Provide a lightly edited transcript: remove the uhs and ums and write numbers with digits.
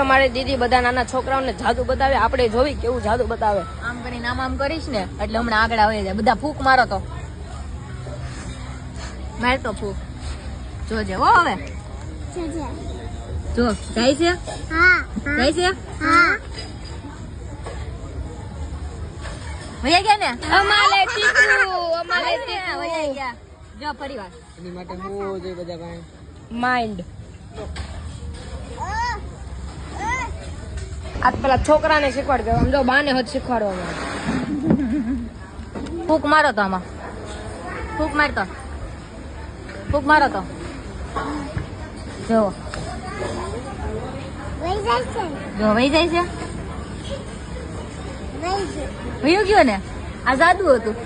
મારી દીદી બધા નાના છોકરાઓને જાદુ બતાવે, આપણે જોવી કેવું જાદુ બતાવે. આમ કરીને આમ કરીશ ને એટલે હમણાં આગળ આવી જાય. બધા ફૂક મારો તો માર તો ફૂક જોજે હો. હવે જો જાય છે. જાય છે. વયા ગયા ને અમાલે ટીકુ વયા ગયા. જો પરિવાર એની માટે હું જોઈ બધા પાસે માઇન્ડ. આજ પેલા છોકરાને શીખવાડ આમ જો બાને હોત શીખવાડવામાં. ફૂક મારો તો આમાં. ફૂક મારતો. ફૂક મારો તો જો જો વહી જાય છે. વયું ગયો ને. આ જાદુ હતું.